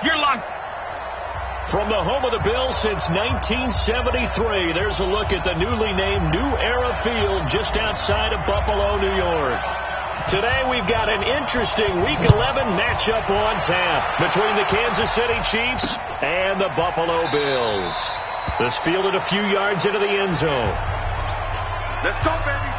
You're locked. From the home of the Bills since 1973, there's a look at the newly named New Era Field just outside of Buffalo, New York. Today we've got an interesting Week 11 matchup on tap between the Kansas City Chiefs and the Buffalo Bills. This fielded a few yards into the end zone. Let's go, baby.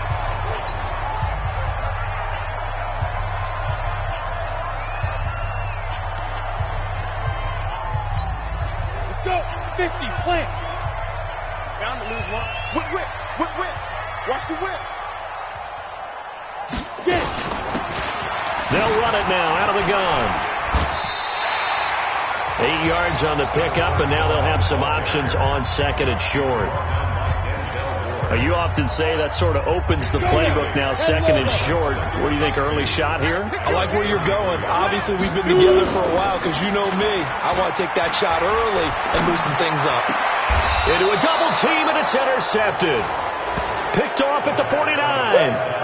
Go, 50, plant. Bound to lose one. Whip. Watch the whip. Get it. They'll run it now out of the gun. 8 yards on the pickup, and now they'll have some options on second and short. You often say that sort of opens the playbook now, second and short. What do you think, early shot here? I like where you're going. Obviously, we've been together for a while because you know me. I want to take that shot early and loosen things up. Into a double team, and it's intercepted. Picked off at the 49,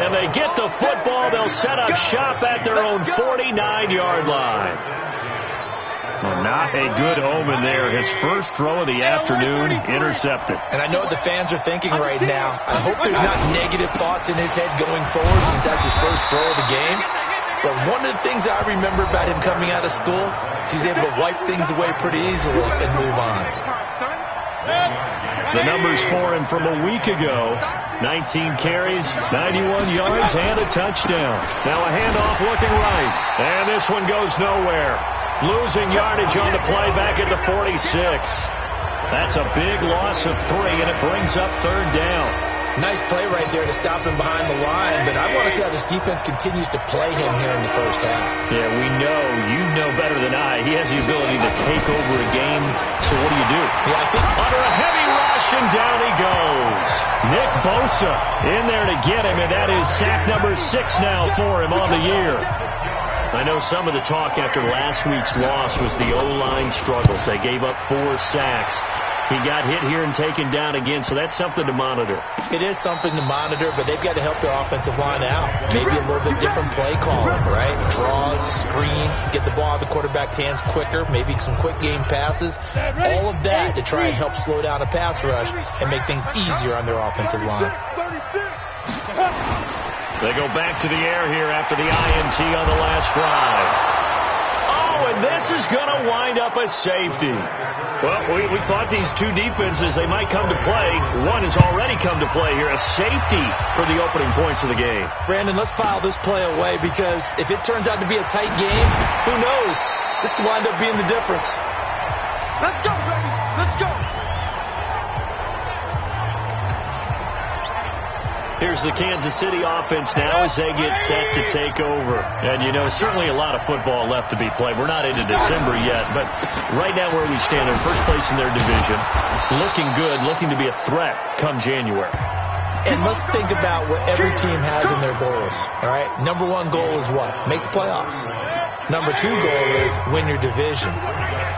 and they get the football. They'll set up shop at their own 49-yard line. Well, not a good omen there. His first throw of the afternoon intercepted. And I know what the fans are thinking right now. I hope there's not negative thoughts in his head going forward since that's his first throw of the game. But one of the things I remember about him coming out of school, he's able to wipe things away pretty easily and move on. The numbers for him from a week ago: 19 carries, 91 yards, and a touchdown. Now a handoff looking right, and this one goes nowhere. Losing yardage on the play back at the 46. That's a big loss of 3, and it brings up third down. Nice play right there to stop him behind the line, but I want to see how this defense continues to play him here in the first half. Yeah, we know. You know better than I. He has the ability to take over a game, so what do you do? Yeah, I think under a heavy rush, and down he goes. Nick Bosa in there to get him, and that is sack number 6 now for him on the year. I know some of the talk after last week's loss was the O-line struggles. They gave up 4 sacks. He got hit here and taken down again, so that's something to monitor. It is something to monitor, but they've got to help their offensive line out. Maybe a little bit different play calling, right? Draws, screens, get the ball out of the quarterback's hands quicker, maybe some quick game passes. All of that to try and help slow down a pass rush and make things easier on their offensive line. They go back to the air here after the INT on the last drive. Oh, and this is going to wind up a safety. Well, we thought these two defenses, they might come to play. One has already come to play here, a safety for the opening points of the game. Brandon, let's file this play away because if it turns out to be a tight game, who knows? This could wind up being the difference. Let's go, baby. Let's go. Here's the Kansas City offense now as they get set to take over. And, you know, certainly a lot of football left to be played. We're not into December yet, but right now where we stand, they're first place in their division. Looking good, looking to be a threat come January. And let's think about what every team has in their goals, all right? Number 1 goal is what? Make the playoffs. Number 2 goal is win your division.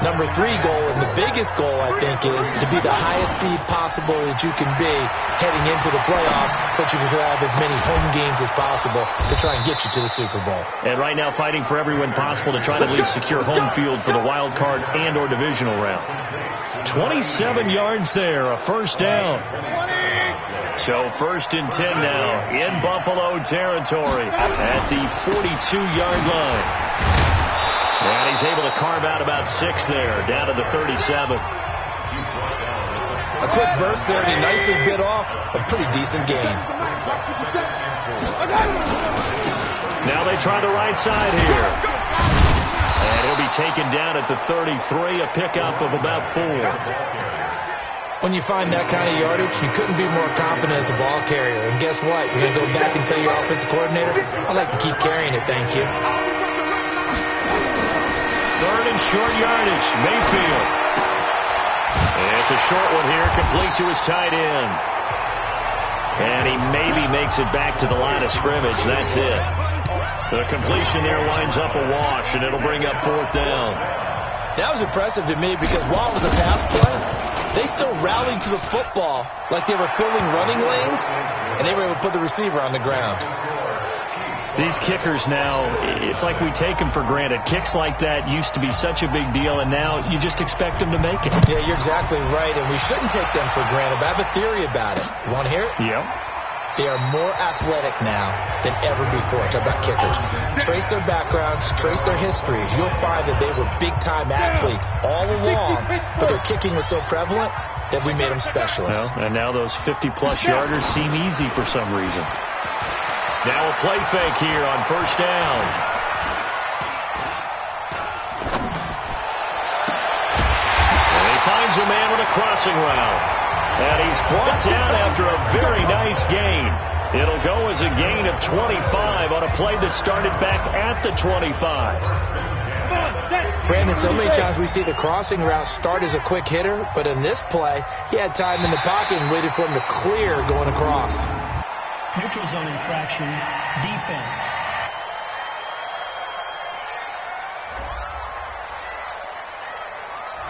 Number 3 goal, and the biggest goal, I think, is to be the highest seed possible that you can be heading into the playoffs so that you can have as many home games as possible to try and get you to the Super Bowl. And right now fighting for every win possible to try to at least secure home field for the wild card and or divisional round. 27 yards there, a first down. So 1st and 10 now in Buffalo territory at the 42-yard line. And he's able to carve out about 6 there, down to the 37. A quick burst there, and he nicely bit off a pretty decent gain. Now they try the right side here. And he'll be taken down at the 33, a pickup of about 4. When you find that kind of yardage, you couldn't be more confident as a ball carrier. And guess what? You're going to go back and tell your offensive coordinator, I'd like to keep carrying it, thank you. 3rd and short yardage, Mayfield. And it's a short one here, complete to his tight end. And he maybe makes it back to the line of scrimmage. That's it. The completion there winds up a wash, and it'll bring up 4th down. That was impressive to me because while it was a pass play, they still rallied to the football like they were filling running lanes, and they were able to put the receiver on the ground. These kickers now, it's like we take them for granted. Kicks like that used to be such a big deal, and now you just expect them to make it. Yeah, you're exactly right, and we shouldn't take them for granted. But I have a theory about it. You want to hear it? Yep. They are more athletic now than ever before. Talk about kickers. Trace their backgrounds, trace their histories. You'll find that they were big-time athletes all along, but their kicking was so prevalent that we made them specialists. Well, and now those 50-plus yarders seem easy for some reason. Now a play fake here on first down. And he finds a man with a crossing route. And he's brought down after a very nice gain. It'll go as a gain of 25 on a play that started back at the 25. Brandon, so many times we see the crossing route start as a quick hitter, but in this play, he had time in the pocket and waited for him to clear going across. Neutral zone infraction, defense.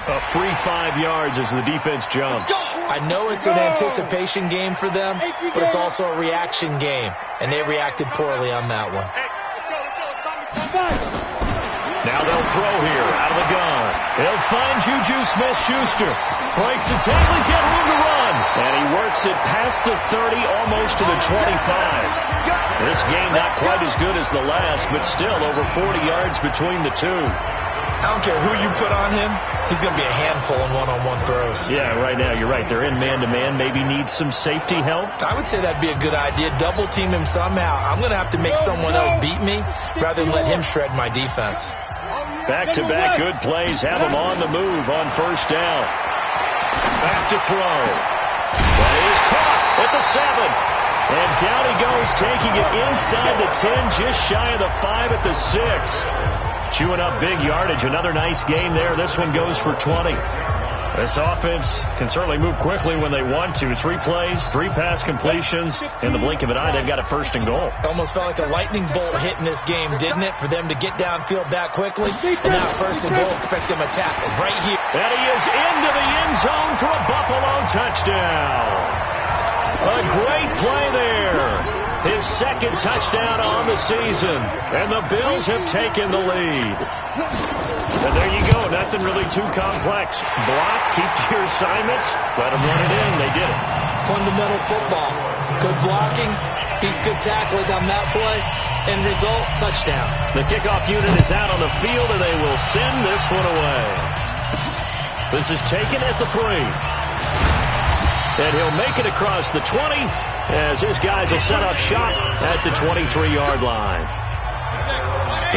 A free 5 yards as the defense jumps. I know it's an anticipation game for them, but it's also a reaction game, and they reacted poorly on that one. Now they'll throw here out of the gun. He'll find Juju Smith-Schuster. Breaks the tackle. He's got room to run. And he works it past the 30, almost to the 25. This game not quite as good as the last, but still over 40 yards between the two. I don't care who you put on him. He's going to be a handful in one-on-one throws. Yeah, right now you're right. They're in man-to-man. Maybe needs some safety help. I would say that'd be a good idea. Double team him somehow. I'm going to have to make someone else beat me rather than let him shred my defense. Back-to-back good plays have him on the move on first down. Back to throw. That is caught at the 7. And down he goes, taking it inside the 10, just shy of the 5 at the 6. Chewing up big yardage. Another nice gain there. This one goes for 20. This offense can certainly move quickly when they want to. 3 plays, 3 pass completions. In the blink of an eye, they've got a first and goal. Almost felt like a lightning bolt hit in this game, didn't it? For them to get downfield that quickly. And now first and goal, expect them to tackle right here. And he is into the end zone for a Buffalo touchdown. A great play there. His second touchdown on the season. And the Bills have taken the lead. And there you go. Nothing really too complex. Block, keep to your assignments, let them run it in. They did it. Fundamental football. Good blocking, beats good tackling on that play. End result, touchdown. The kickoff unit is out on the field, and they will send this one away. This is taken at the 3. And he'll make it across the 20 as his guys will set up shop at the 23-yard line.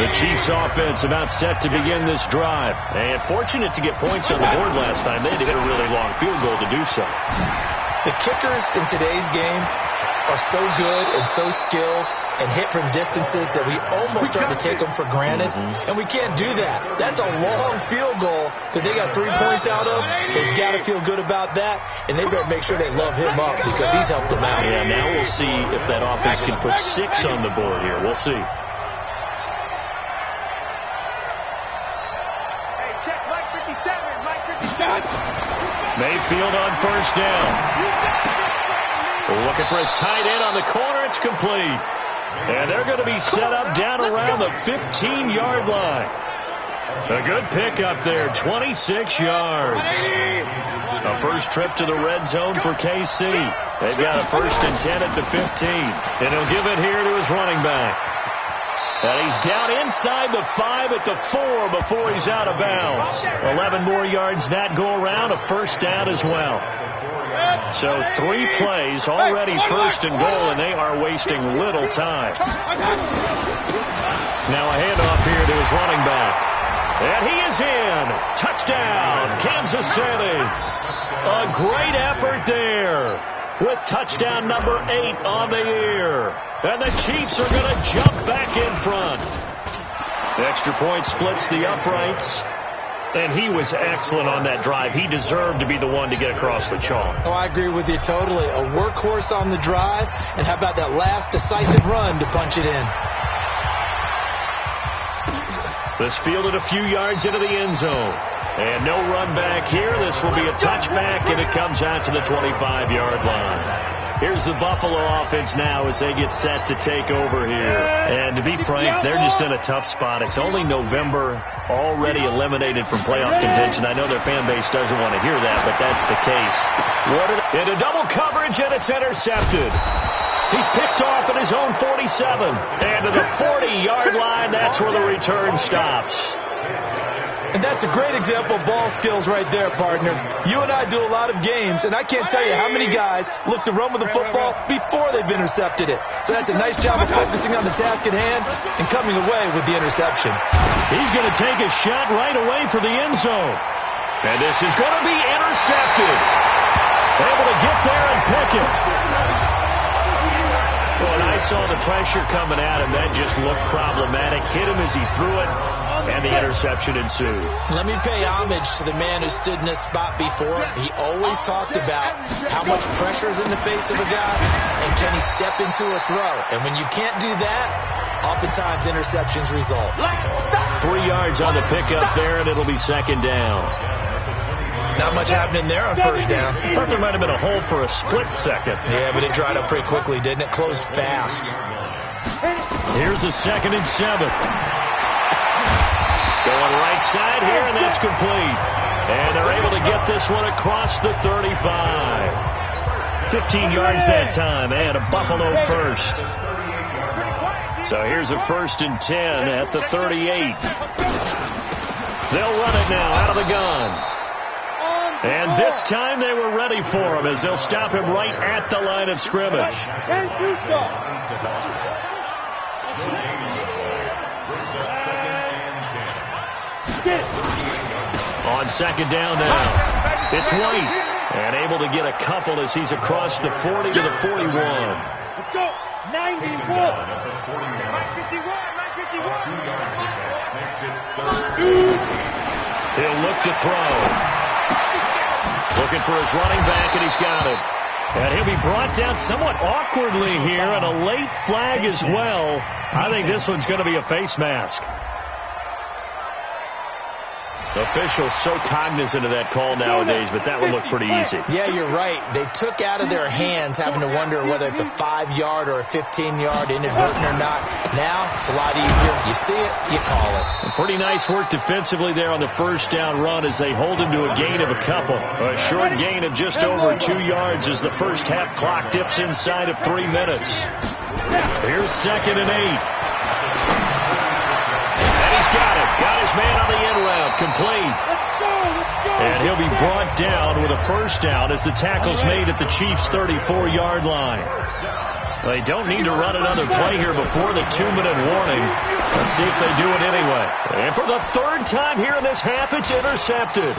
The Chiefs offense about set to begin this drive. And fortunate to get points on the board last time. They had to hit a really long field goal to do so. The kickers in today's game are so good and so skilled and hit from distances that we almost start to take them for granted. And we can't do that. That's a long field goal that they got 3 points out of. They've got to feel good about that. And they better make sure they love him up because he's helped them out. Yeah, now we'll see if that offense can put 6 on the board here. We'll see. Mayfield on first down. Looking for his tight end on the corner. It's complete. And they're going to be set up down around the 15-yard line. A good pickup there, 26 yards. A first trip to the red zone for KC. They've got a first and 10 at the 15. And he'll give it here to his running back. And he's down inside the 5 at the 4 before he's out of bounds. 11 more yards that go around, a first down as well. So 3 plays, already first and goal, and they are wasting little time. Now a handoff here to his running back. And he is in. Touchdown, Kansas City. A great effort there with touchdown number 8 on the year. And the Chiefs are going to jump back in front. The extra point splits the uprights. And he was excellent on that drive. He deserved to be the one to get across the chalk. Oh, I agree with you totally. A workhorse on the drive. And how about that last decisive run to punch it in? This fielded a few yards into the end zone. And no run back here. This will be a touchback, and it comes out to the 25-yard line. Here's the Buffalo offense now as they get set to take over here. And to be frank, they're just in a tough spot. It's only November, already eliminated from playoff contention. I know their fan base doesn't want to hear that, but that's the case. Into double coverage, and it's intercepted. He's picked off at his own 47. And to the 40-yard line, that's where the return stops. And that's a great example of ball skills right there, partner. You and I do a lot of games, and I can't tell you how many guys look to run with the football before they've intercepted it. So that's a nice job of focusing on the task at hand and coming away with the interception. He's going to take a shot right away for the end zone. And this is going to be intercepted. Able to get there and pick it. Well, and I saw the pressure coming at him. That just looked problematic. Hit him as he threw it, and the interception ensued. Let me pay homage to the man who stood in this spot before. He always talked about how much pressure is in the face of a guy, and can he step into a throw. And when you can't do that, oftentimes interceptions result. 3 yards on the pickup there, and it'll be second down. Not much happening there on first down. Thought there might have been a hole for a split second. Yeah, but it dried up pretty quickly, didn't it? Closed fast. Here's a 2nd and 7. Going right side here, and that's complete. And they're able to get this one across the 35. 15 yards that time, and a Buffalo first. So here's a 1st and 10 at the 38. They'll run it now out of the gun. And this time they were ready for him as they'll stop him right at the line of scrimmage. On 2nd down now, it's White. And able to get a couple as he's across the 40 to the 41. Let's go. 91. 91. He'll look to throw. Looking for his running back, and he's got it. And he'll be brought down somewhat awkwardly here, and a late flag as well. I think this one's going to be a face mask. Officials so cognizant of that call nowadays, but that would look pretty easy. Yeah, you're right. They took out of their hands having to wonder whether it's a 5-yard or a 15-yard, inadvertent or not. Now, it's a lot easier. You see it, you call it. And pretty nice work defensively there on the first down run as they hold him to a gain of a couple. A short gain of just over 2 yards as the first half clock dips inside of 3 minutes. Here's 2nd and 8. Got it. Got his man on the end route. Complete. And he'll be brought down with a first down as the tackle's made at the Chiefs' 34-yard line. They don't need to run another play here before the 2-minute warning. Let's see if they do it anyway. And for the 3rd time here in this half, it's intercepted.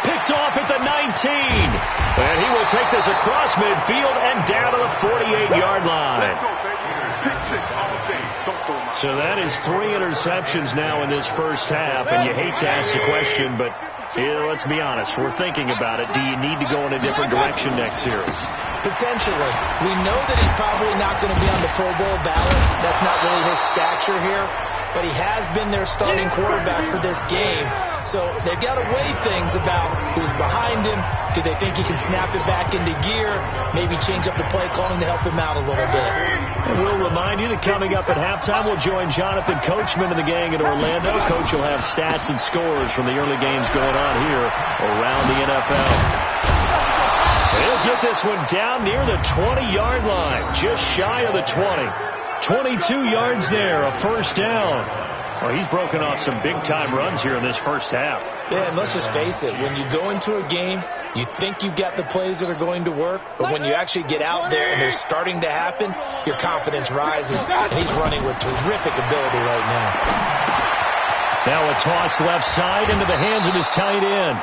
Picked off at the 19. And he will take this across midfield and down to the 48-yard line. So that is 3 interceptions now in this first half, and you hate to ask the question, but let's be honest, we're thinking about it. Do you need to go in a different direction next series? Potentially. We know that he's probably not going to be on the Pro Bowl ballot. That's not really his stature here, but he has been their starting quarterback for this game. So they've got to weigh things about who's behind him. Do they think he can snap it back into gear? Maybe change up the play calling to help him out a little bit. And we'll remind you that coming up at halftime, we'll join Jonathan Coachman and the gang in Orlando. Coach will have stats and scores from the early games going on here around the NFL. And he'll get this one down near the 20-yard line, just shy of the 20. 22 yards there, a first down. Well, he's broken off some big-time runs here in this first half. Yeah, and let's just face it. When you go into a game, you think you've got the plays that are going to work, but when you actually get out there and they're starting to happen, your confidence rises, and he's running with terrific ability right now. Now a toss left side into the hands of his tight end.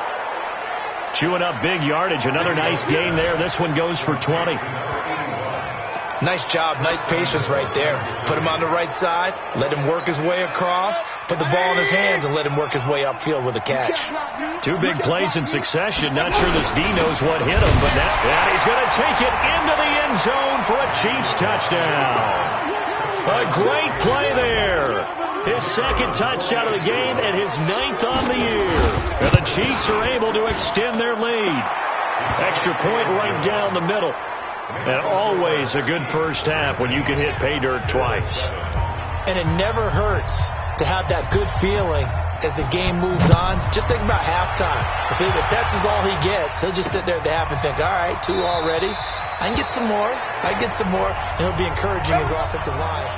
Chewing up big yardage. Another nice gain there. This one goes for 20. Nice job, nice patience right there. Put him on the right side, let him work his way across, put the ball in his hands, and let him work his way upfield with a catch. 2 big plays in succession. Not sure this D knows what hit him, but now he's going to take it into the end zone for a Chiefs touchdown. A great play there. His 2nd touchdown of the game and his 9th on the year. And the Chiefs are able to extend their lead. Extra point right down the middle. And always a good first half when you can hit pay dirt twice. And it never hurts to have that good feeling as the game moves on. Just think about halftime. If that's all he gets, he'll just sit there at the half and think, all right, 2 already. I can get some more. And he'll be encouraging his offensive line.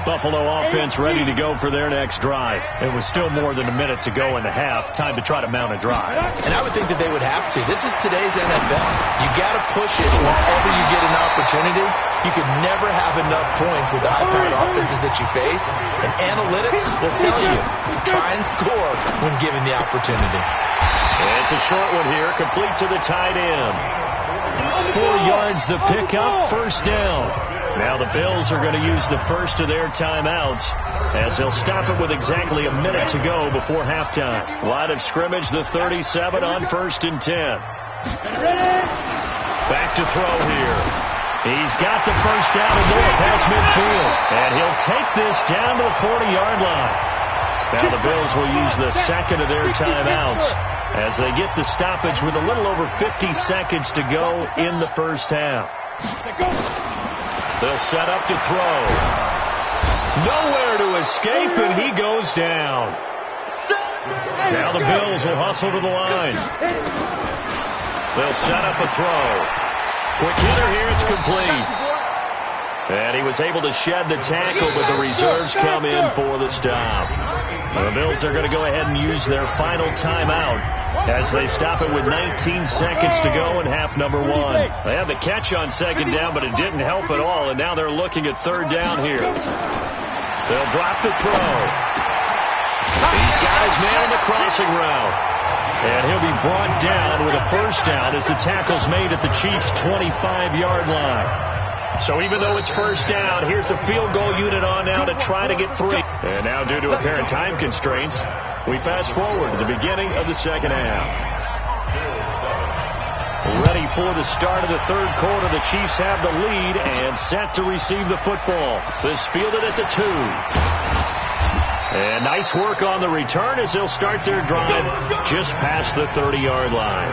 Buffalo offense ready to go for their next drive. It was still more than a minute to go in the half. Time to try to mount a drive. And I would think that they would have to. This is today's NFL. You got to push it whenever you get an opportunity. You could never have enough points with the high-powered offenses that you face. And analytics will tell you, try and score when given the opportunity. It's a short one here, complete to the tight end. 4 yards the pickup, first down. Now the Bills are going to use the first of their timeouts as they'll stop it with exactly a minute to go before halftime. Line of scrimmage, the 37 on 1st and 10. Back to throw here. He's got the first down and more past midfield. And he'll take this down to the 40-yard line. Now the Bills will use the second of their timeouts as they get the stoppage with a little over 50 seconds to go in the first half. They'll set up to throw. Nowhere to escape, and he goes down. Now the Bills will hustle to the line. They'll set up a throw. Quick hitter here, it's complete. And he was able to shed the tackle, but the reserves come in for the stop. The Bills are going to go ahead and use their final timeout as they stop it with 19 seconds to go in half number 1. They had the catch on second down, but it didn't help at all, and now they're looking at third down here. They'll drop the throw. He's got his man on the crossing route. And he'll be brought down with a first down as the tackle's made at the Chiefs' 25-yard line. So even though it's first down, here's the field goal unit on now to try to get 3. And now due to apparent time constraints, we fast forward to the beginning of the second half. Ready for the start of the third quarter. The Chiefs have the lead and set to receive the football. This fielded at the 2. And nice work on the return as they'll start their drive just past the 30-yard line.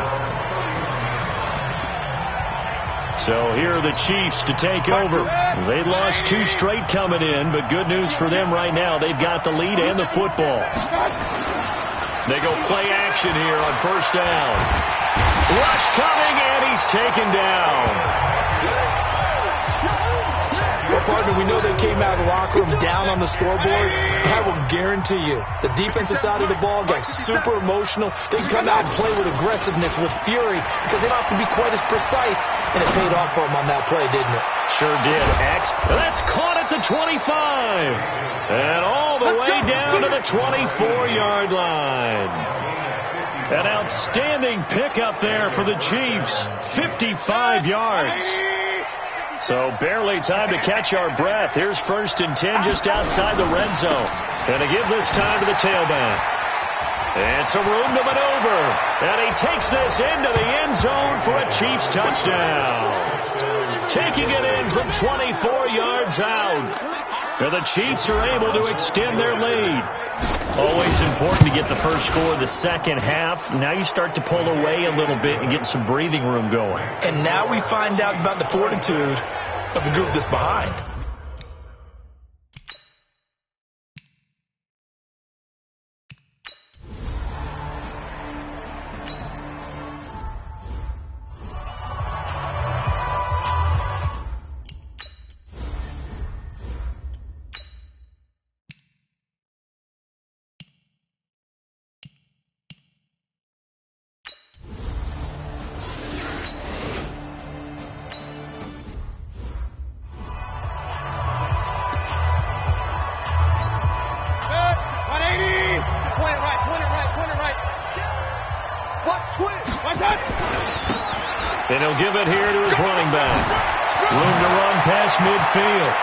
So here are the Chiefs to take over. They lost 2 straight coming in, but good news for them right now. They've got the lead and the football. They go play action here on first down. Rush coming, and he's taken down. Well, partner, we know they came out of the locker room down on the scoreboard. I will guarantee you, the defensive side of the ball got super emotional. They come out and play with aggressiveness, with fury, because they don't have to be quite as precise. And it paid off for them on that play, didn't it? Sure did, X. That's caught at the 25. And all the way down to the 24-yard line. An outstanding pickup there for the Chiefs. 55 yards. So barely time to catch our breath. Here's 1st and 10 just outside the red zone. And to give this time to the tailback. And some room to maneuver. And he takes this into the end zone for a Chiefs touchdown. Taking it in from 24 yards out. And the Chiefs are able to extend their lead. Always important to get the first score of the second half. Now you start to pull away a little bit and get some breathing room going. And now we find out about the fortitude of the group that's behind. And he'll give it here to his running back. Room to run past midfield.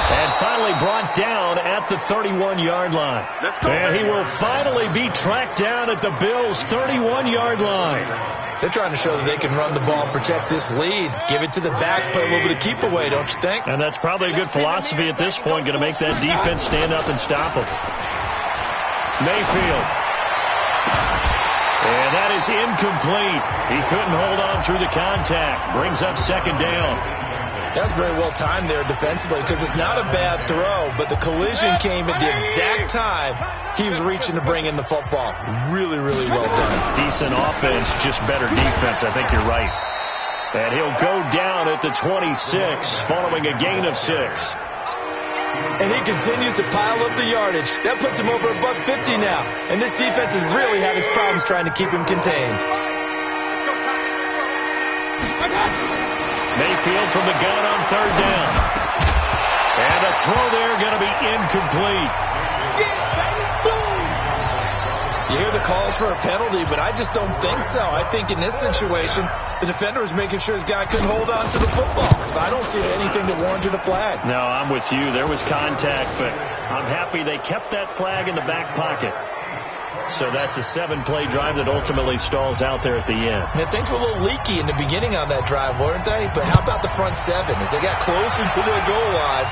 And finally brought down at the 31-yard line. And he will finally be tracked down at the Bills' 31-yard line. They're trying to show that they can run the ball and protect this lead. Give it to the backs, play a little bit of keep away, don't you think? And that's probably a good philosophy at this point, going to make that defense stand up and stop them. Mayfield. And that is incomplete. He couldn't hold on through the contact. Brings up second down. That's very well timed there defensively because it's not a bad throw, but the collision came at the exact time he was reaching to bring in the football. Really, really well done. Decent offense, just better defense. I think you're right. And he'll go down at the 26 following a gain of 6. And he continues to pile up the yardage. That puts him over $150 now. And this defense has really had its problems trying to keep him contained. Mayfield from the gun on third down. And a throw there going to be incomplete. You hear the calls for a penalty, but I just don't think so. I think in this situation, the defender was making sure his guy couldn't hold on to the football. So I don't see anything that warranted a flag. No, I'm with you. There was contact, but I'm happy they kept that flag in the back pocket. So that's a 7-play drive that ultimately stalls out there at the end. And things were a little leaky in the beginning on that drive, weren't they? But how about the front 7? As they got closer to their goal line,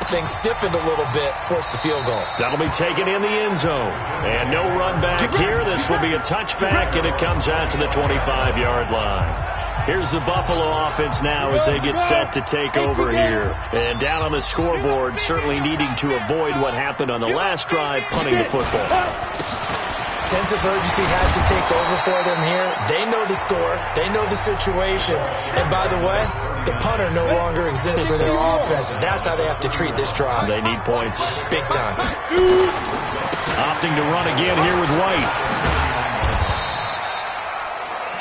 things stiffened a little bit, forced the field goal. That'll be taken in the end zone. And no run back here. This will be a touchback, and it comes out to the 25-yard line. Here's the Buffalo offense now as they get set to take over here. And down on the scoreboard, certainly needing to avoid what happened on the last drive, punting the football. Sense of urgency has to take over for them here. They know the score. They know the situation. And by the way, the punter no longer exists for their offense. That's how they have to treat this drive. They need points. Big time. Opting to run again here with White.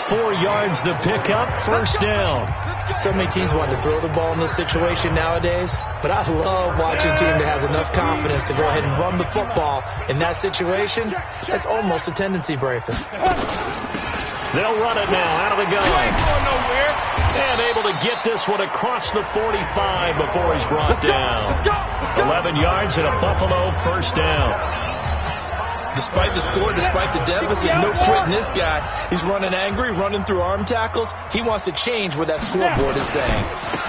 4 yards the pickup, first down. So many teams want to throw the ball in this situation nowadays, but I love watching a team that has enough confidence to go ahead and run the football in that situation. That's almost a tendency breaker. They'll run it now out of the gun. And able to get this one across the 45 before he's brought down. 11 yards and a Buffalo first down. Despite the score, despite the deficit, no quitting this guy. He's running angry, running through arm tackles. He wants to change what that scoreboard is saying.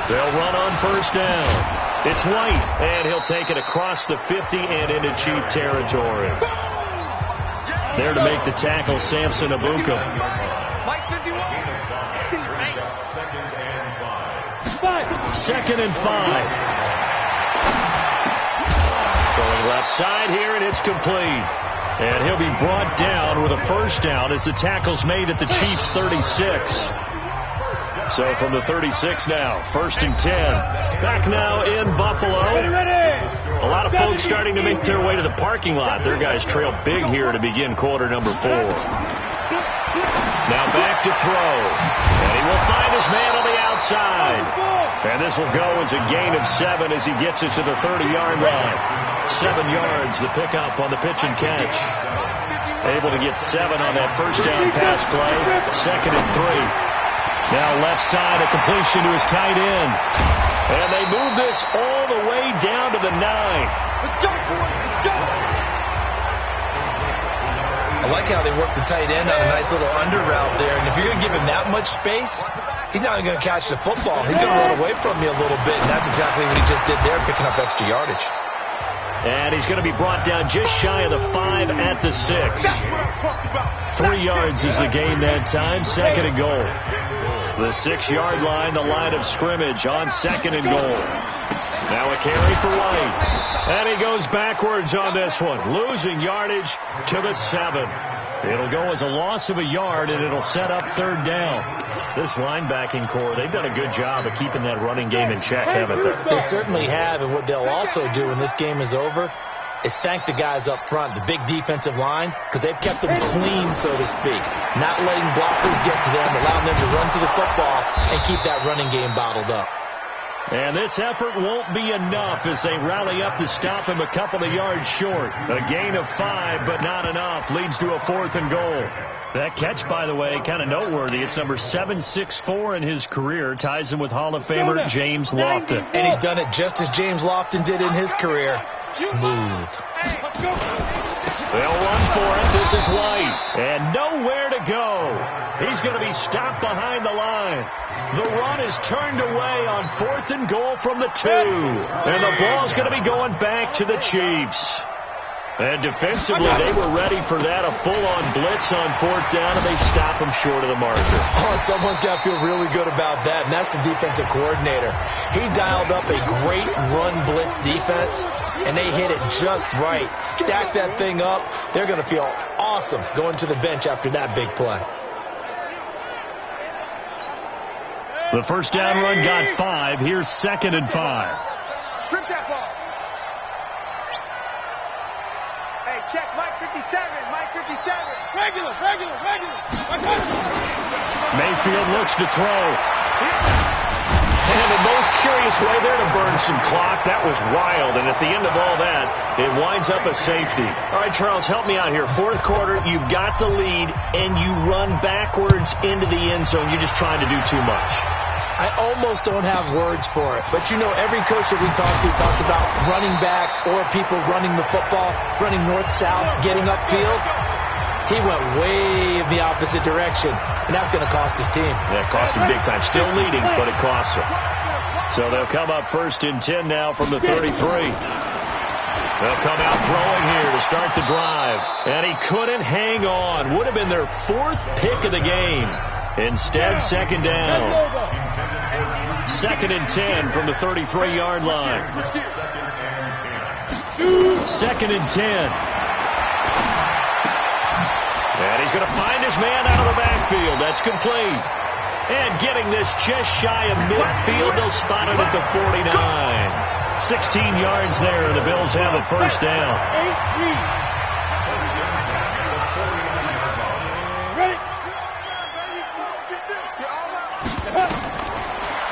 They'll run on first down. It's White, and he'll take it across the 50 and into Chief territory. There to make the tackle, Samson Abuka. Second and 5. Going left side here, and it's complete. And he'll be brought down with a first down as the tackle's made at the Chiefs' 36. So from the 36 now, first and 10. Back now in Buffalo. A lot of folks starting to make their way to the parking lot. Their guys trail big here to begin quarter number 4. Now back to throw. And he will find his man on the outside. And this will go as a gain of 7 as he gets it to the 30-yard line. 7 yards, the pickup on the pitch and catch. Able to get 7 on that first down pass play. Second and 3. Now left side, a completion to his tight end. And they move this all the way down to the 9. Let's go, boys. Let's go. I like how they work the tight end on a nice little under route there. And if you're going to give him that much space, he's not going to catch the football. He's going to run away from you a little bit. And that's exactly what he just did there, picking up extra yardage. And he's going to be brought down just shy of the 5 at the 6. 3 yards is the gain that time. Second and goal. The 6-yard line, the line of scrimmage on second and goal. Now a carry for White. And he goes backwards on this one. Losing yardage to the 7. It'll go as a loss of a yard, and it'll set up third down. This linebacking core, they've done a good job of keeping that running game in check, haven't they? They certainly have, and what they'll also do when this game is over is thank the guys up front, the big defensive line, because they've kept them clean, so to speak. Not letting blockers get to them, allowing them to run to the football and keep that running game bottled up. And this effort won't be enough as they rally up to stop him a couple of yards short. A gain of 5, but not enough. Leads to a 4th and goal. That catch, by the way, kind of noteworthy. It's number 764 in his career. Ties him with Hall of Famer James Lofton. And he's done it just as James Lofton did in his career. Smooth. They'll run for it. This is White. And nowhere to go. He's going to be stopped behind the line. The run is turned away on 4th and goal from the 2. And the ball's going to be going back to the Chiefs. And defensively, they were ready for that, a full-on blitz on 4th down, and they stop them short of the marker. Oh, and someone's got to feel really good about that, and that's the defensive coordinator. He dialed up a great run blitz defense, and they hit it just right. Stack that thing up. They're going to feel awesome going to the bench after that big play. The first down run got 5. Here's 2nd and 5. Strip that ball. Hey, check Mike 57. Mike 57. Regular. Mayfield looks to throw. And the most curious way there to burn some clock. That was wild. And at the end of all that, it winds up a safety. All right, Charles, help me out here. 4th quarter, you've got the lead, and you run backwards into the end zone. You're just trying to do too much. I almost don't have words for it. But, you know, every coach that we talk to talks about running backs or people running the football, running north-south, getting upfield. He went way in the opposite direction, and that's going to cost his team. Yeah, it cost him big time. Still leading, but it costs him. So they'll come up 1st and 10 now from the 33. They'll come out throwing here to start the drive. And he couldn't hang on. Would have been their 4th pick of the game. Instead, 2nd down. 2nd and 10 from the 33-yard line. 2nd and 10. And he's going to find his man out of the backfield. That's complete. And getting this just shy of midfield, they'll spot it at the 49. 16 yards there, and the Bills have a first down.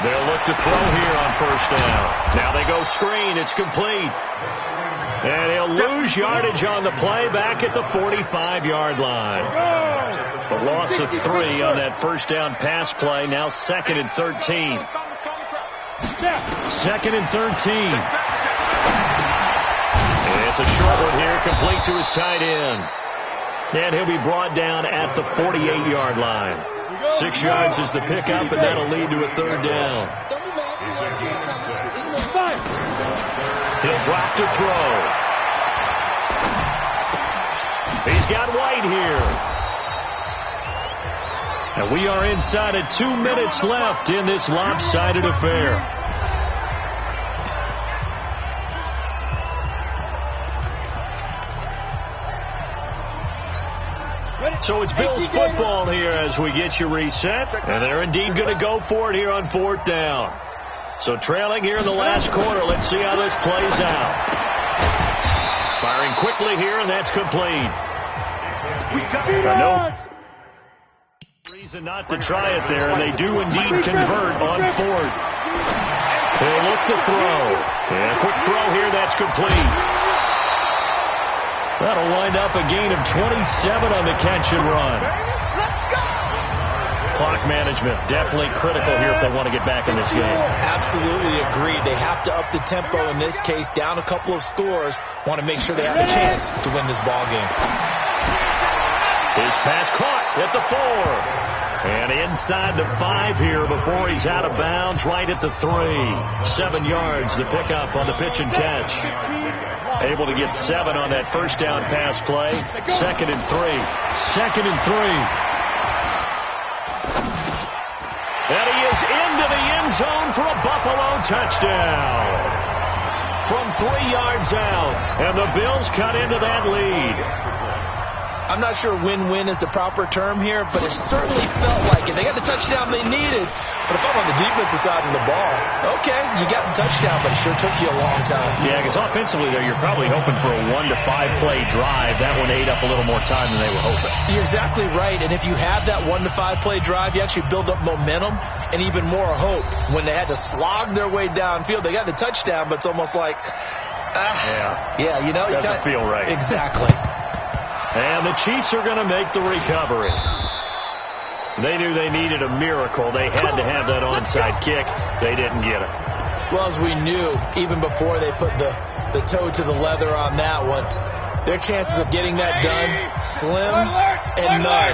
They'll look to throw here on 1st down. Now they go screen. It's complete. And he'll lose yardage on the play back at the 45-yard line. The loss of 3 on that 1st down pass play. Now 2nd and 13. 2nd and 13. It's a short one here, complete to his tight end. And he'll be brought down at the 48-yard line. 6 yards is the pickup, and that'll lead to a 3rd down. He'll drop to throw. He's got White here. And we are inside of 2 minutes left in this lopsided affair. So it's Bills football here as we get you reset. And they're indeed going to go for it here on 4th down. So trailing here in the last quarter. Let's see how this plays out. Firing quickly here, and that's complete. No reason not to try it there, and they do indeed convert on 4th. They'll look to throw. And a quick throw here, that's complete. That'll wind up a gain of 27 on the catch and run. Clock management definitely critical here if they want to get back in this game. Absolutely agreed. They have to up the tempo in this case, down a couple of scores. Want to make sure they have a chance to win this ball game. His pass caught at the 4. And inside the 5 here before he's out of bounds, right at the 3. 7 yards, the pickup on the pitch and catch. Able to get 7 on that 1st down pass play. 2nd and 3. 2nd and 3. And he is into the end zone for a Buffalo touchdown. From 3 yards out. And the Bills cut into that lead. I'm not sure win-win is the proper term here, but it certainly felt like it. They got the touchdown they needed, but if I'm on the defensive side of the ball, okay, you got the touchdown, but it sure took you a long time. Yeah, because offensively, though, you're probably hoping for a 1 to 5 play drive. That one ate up a little more time than they were hoping. You're exactly right, and if you have that 1 to 5 play drive, you actually build up momentum and even more hope. When they had to slog their way downfield, they got the touchdown, but it's almost like, yeah, you know. Doesn't feel right. Exactly. And the Chiefs are going to make the recovery. They knew they needed a miracle. They had to have that onside kick. They didn't get it. Well, as we knew, even before they put the toe to the leather on that one, their chances of getting that done, slim and none.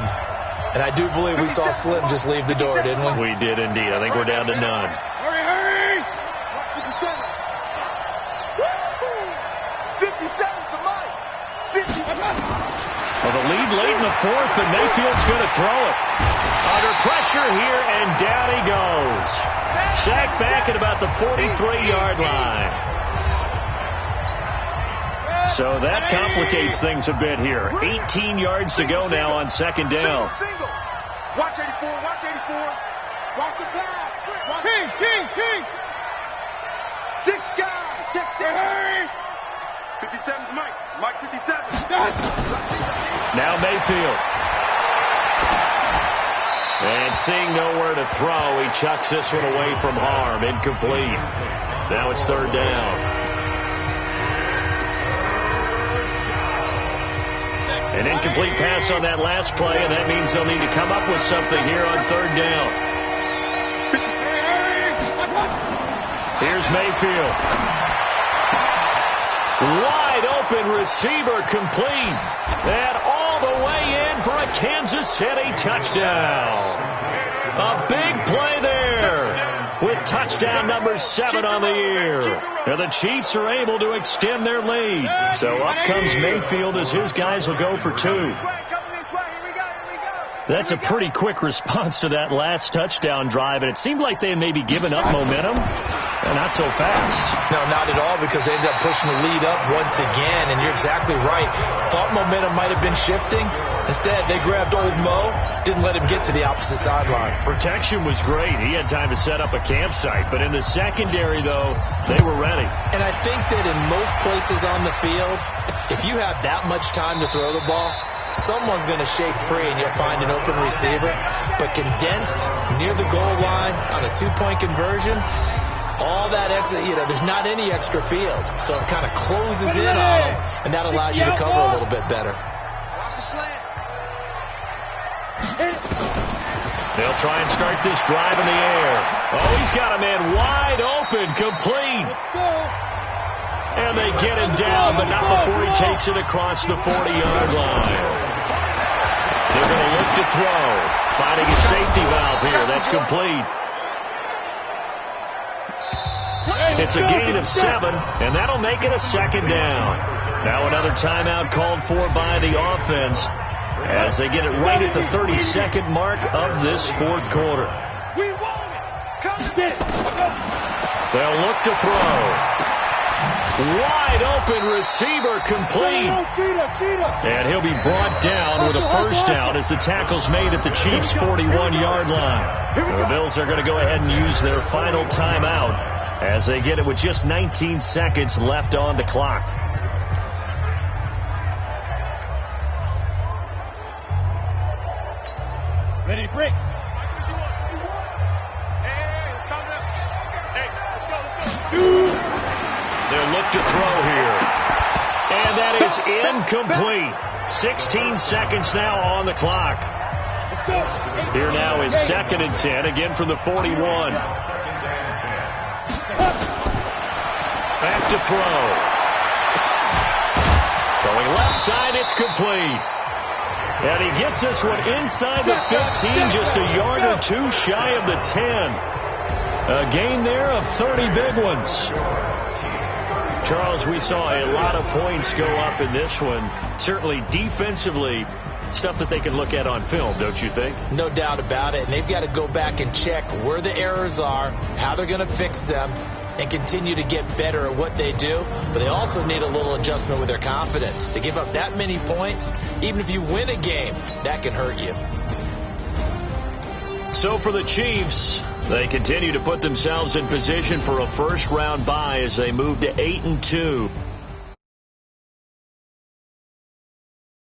And I do believe we saw Slim just leave the door, didn't we? We did indeed. I think we're down to none. Hurry! 57 to Mike. Well, the lead late in the fourth, but Mayfield's going to throw it. Under pressure here, and down he goes. Sacked back at about the 43-yard line. So that complicates things a bit here. 18 yards to go now on second down. Single. Watch 84, watch 84. Watch the pass. King. 6 guys. Check that. 57's Mike 57. Now Mayfield. And seeing nowhere to throw, he chucks this one away from harm. Incomplete. Now it's third down. An incomplete pass on that last play, and that means they'll need to come up with something here on third down. Here's Mayfield. Wide open receiver complete. And all the way in for a Kansas City touchdown. A big play there with touchdown number 7 on the year. And the Chiefs are able to extend their lead. So up comes Mayfield as his guys will go for 2. That's a pretty quick response to that last touchdown drive, and it seemed like they had maybe given up momentum. Not so fast. No, not at all, because they ended up pushing the lead up once again, and you're exactly right. Thought momentum might have been shifting. Instead, they grabbed old Mo, didn't let him get to the opposite sideline. Protection was great. He had time to set up a campsite, but in the secondary, though, they were ready. And I think that in most places on the field, if you have that much time to throw the ball, someone's going to shake free and you'll find an open receiver. But condensed near the goal line on a 2-point conversion, all that extra, there's not any extra field. So it kind of closes in on them, and that allows you to cover a little bit better. They'll try and start this drive in the air. Oh, he's got a man wide open, complete. And they get him down, but not before he takes it across the 40-yard line. They're going to look to throw. Finding a safety valve here. That's complete. It's a gain of 7, and that'll make it a second down. Now another timeout called for by the offense as they get it right at the 32nd mark of this fourth quarter. They'll look to throw. Wide open receiver complete. And he'll be brought down with a first down as the tackle's made at the Chiefs' 41-yard line. The Bills are going to go ahead and use their final timeout as they get it with just 19 seconds left on the clock. Ready to break. They'll look to throw here. And that is incomplete. 16 seconds now on the clock. Here now is 2nd and 10, again from the 41. Back to throw. Throwing left side, it's complete. And he gets this one inside the 15, just a yard or 2 shy of the 10. A gain there of 30 big ones. Charles, we saw a lot of points go up in this one. Certainly defensively, stuff that they can look at on film, don't you think? No doubt about it. And they've got to go back and check where the errors are, how they're going to fix them, and continue to get better at what they do. But they also need a little adjustment with their confidence. To give up that many points, even if you win a game, that can hurt you. So for the Chiefs, they continue to put themselves in position for a first-round bye as they move to 8-2.